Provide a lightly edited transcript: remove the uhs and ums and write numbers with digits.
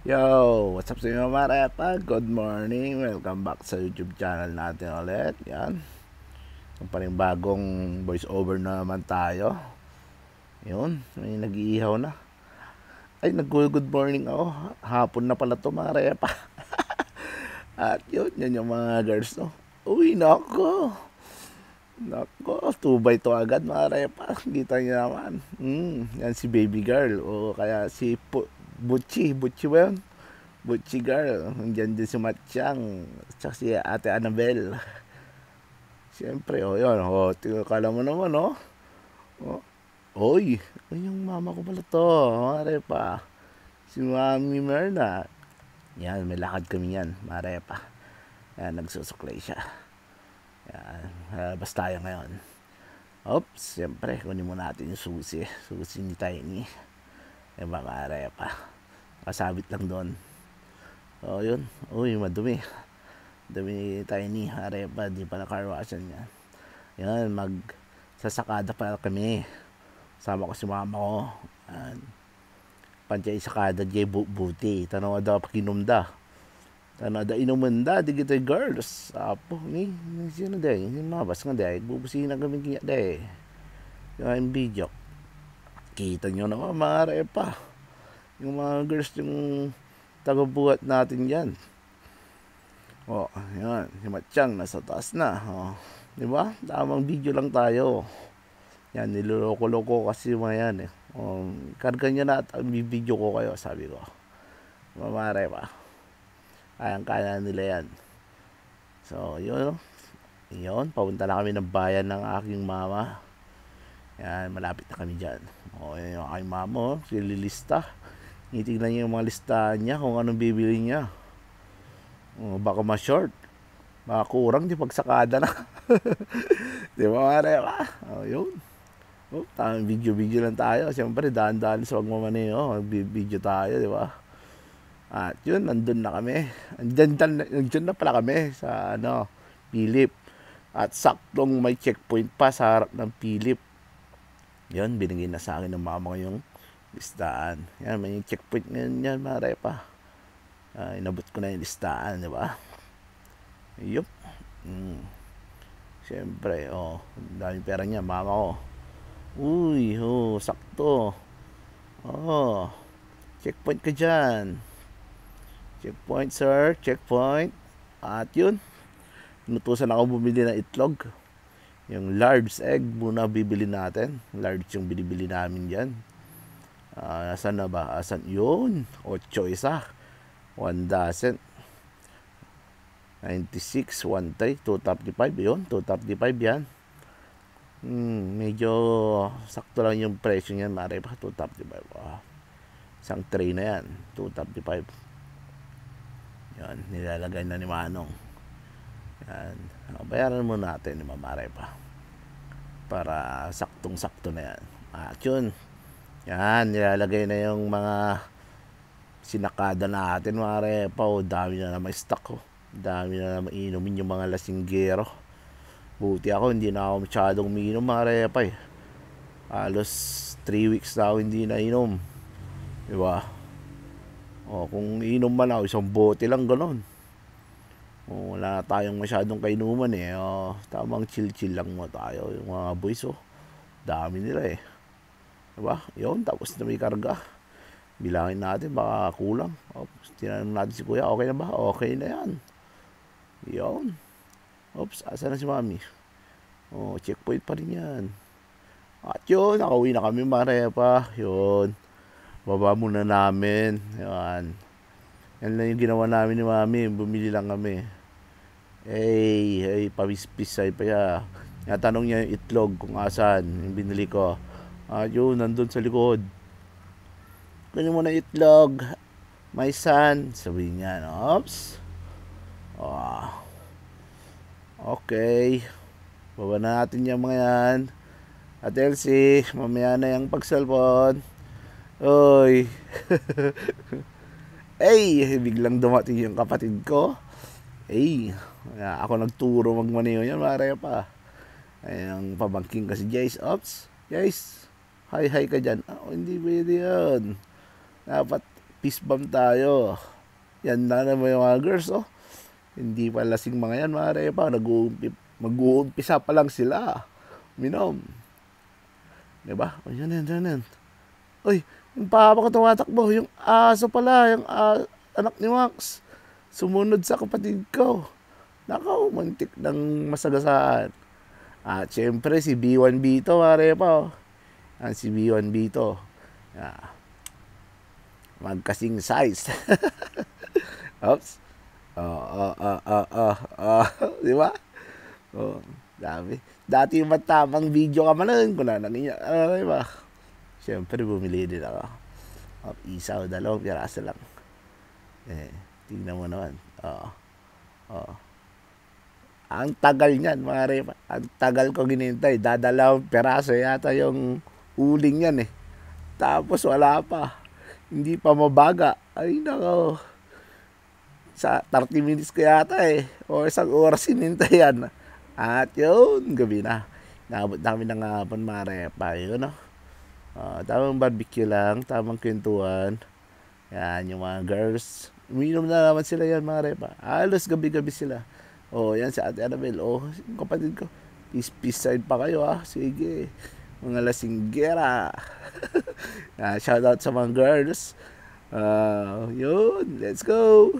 Yo, what's up sa inyo mga repa? Good morning, welcome back sa YouTube channel natin ulit. Yan, yung panibagong voice over na naman tayo. Yun, may nag-iihaw na. Ay, nag-good morning ako. Hapon na pala to mga repa. At yun, yan yung mga girls no. Uy, nako. Nako, 2 by 2 agad mga repa. Kita niyo naman. Yan si baby girl. O kaya si Butchie. Butchie ba yun? Butchie girl. Nandiyan din si Matchang. Tsaka si Ate Annabel. Siyempre, yun. Kala mo naman, Oh, oy, yung mama ko pala to. Mga repa. Si Mami Merna. Yan, may lakad kami yan. Mga repa. Yan, nagsusuklay siya. Yan, labas tayo ngayon. Oops, siyempre, kunin mo natin yung susi. Susi ni Tiny. Mga repa. Kasabit lang doon. Yun. Uy, madumi. Dumi Tiny. Arepa, di pala car washan niya. Yan, sasakada pa kami. Sama ko si mama ko. Yan. Panchay sakada, jay buti. Tanaw da pakinumda. Tanaw da inumanda, di kita girls. Apo, ni sino day? Ni mabas nga day. Bubusihin na kami kanya day. Yung video. Kita nyo naman mga arepa. Yung mga girls, yung tagabuhat natin yan. Yan. Si Matchang nasa taas na. Di ba? Tamang video lang tayo. Yan, niloloko-loko kasi mga yan eh. Karga nyo na at video ko kayo, sabi ko. Mamare pa. Kayang-kaya nila yan. So, yun. Yun, papunta na kami ng bayan ng aking mama. Yan, malapit na kami dyan. Yan yung aking mama, sililista. Itignan niya yung mga listahan niya kung anong bibili niya. Baka ma-short. Baka kurang di pagsakada na. Di ba mga repa? Yun. Tamang video-video lang tayo. Siyempre, daan-daan sa magmamaneo. Mag-video tayo, di ba? At yun, nandun na kami. Nandun na pala kami sa Philip. At saktong may checkpoint pa sa harap ng Philip. Yun, binigay na sa akin ng mama ko yung listahan. Yan, may checkpoint ngayon yan, mga repa. Inabot ko na yung listahan, di ba? Yup. Siyempre, daming pera niya, mama ko. Uy, sakto. Checkpoint ka dyan. Checkpoint, sir. Checkpoint. At yun, inutusan ako bumili ng itlog. Yung large egg muna bibili natin. Large yung binibili namin dyan. Asan na ba? Asan? Yun. 8 isa. 1 dozen. 96, 1 235. Yun, 235 yan. Medyo sakto lang yung presyo niyan. Mare pa, 235. Isang tray na yan. 235. Yan, nilalagay na ni Manong. Yan. Bayaran mo natin ni Mamare pa. Para saktong-sakto na yan. At yun. Yan, nilalagay na yung mga sinakada natin, mga repa. Dami na naman stock. Dami na naman inumin yung mga lasinggero. Buti ako, hindi na ako masyadong umiinom, mga repa eh. Halos 3 weeks na ako hindi na inom. Diba? Kung inom man ako, isang bote lang ganon. Wala na tayong masyadong kainuman eh. Tamang chill-chill lang mo tayo. Yung mga boys, dami nila eh. Diba? Yun, tapos na may karga. Bilangin natin, baka kulang. Tinanong natin si kuya, okay na ba? Okay na yan. Yun. Oops, asa na si mami? Checkpoint pa rin yan. At yun, nakauwi na kami, mga repa. Yun. Baba muna namin. Yan. Yan lang yung ginawa namin ni mami. Bumili lang kami. Hey, pawispisay pa ya. Natanong niya yung itlog kung asan. Yung binili ko. At yun, nandun sa likod. Kunin mo na itlog. My son. Sabi niya, oops. Okay. Baba na natin yung mga yan. At Elsie, mamaya na yung pagsalpon. Oy. Biglang dumating yung kapatid ko. Ako nagturo magmaneho yan, mga repa. Ang pabangking kasi Jace. Ops, Jace. Hi ka dyan. Hindi pwede yan. Dapat Peace bomb tayo. Yan na naman yung mga girls, oh. Hindi pa lasing mga yan, mga repa. Mag-uumpisa pa lang sila. Minom. Diba? O, yan. Uy, yung papa ko tumatakbo. Yung aso pala, yung anak ni Max. Sumunod sa kapatid ko. Nakaw, mantik ng masagasaan. At syempre, si B1B to, mga repa, oh. Yan, si B1B to. Yeah. Magkasing size. Oops. Di ba? Oh, dami. Dati yung matamang video ka man nun, kung nananiya, di ba? Siyempre, bumili din ako. Isaw, 2 piraso lang. Tingnan mo naman. Ang tagal niyan, mga repa. Ang tagal ko ginintay. 2 piraso yata yung uling yan eh. Tapos wala pa. Hindi pa mabaga. Ay, nako. Sa 30 minutes ko yata eh. O 1 oras sinintay yan. At yun, gabi na. Naabot namin ng hapon, mga repa. Yun, no? Tamang barbecue lang. Tamang kwentuhan. Yan, yung mga girls. Uminom na naman sila yan, mga repa. Halos gabi-gabi sila. Yan si Ate Annabel. Yung kapatid ko. Peace side pa kayo, ah. Sige. Mga lasinggera. Shout out sa mga girls. Yun, let's go.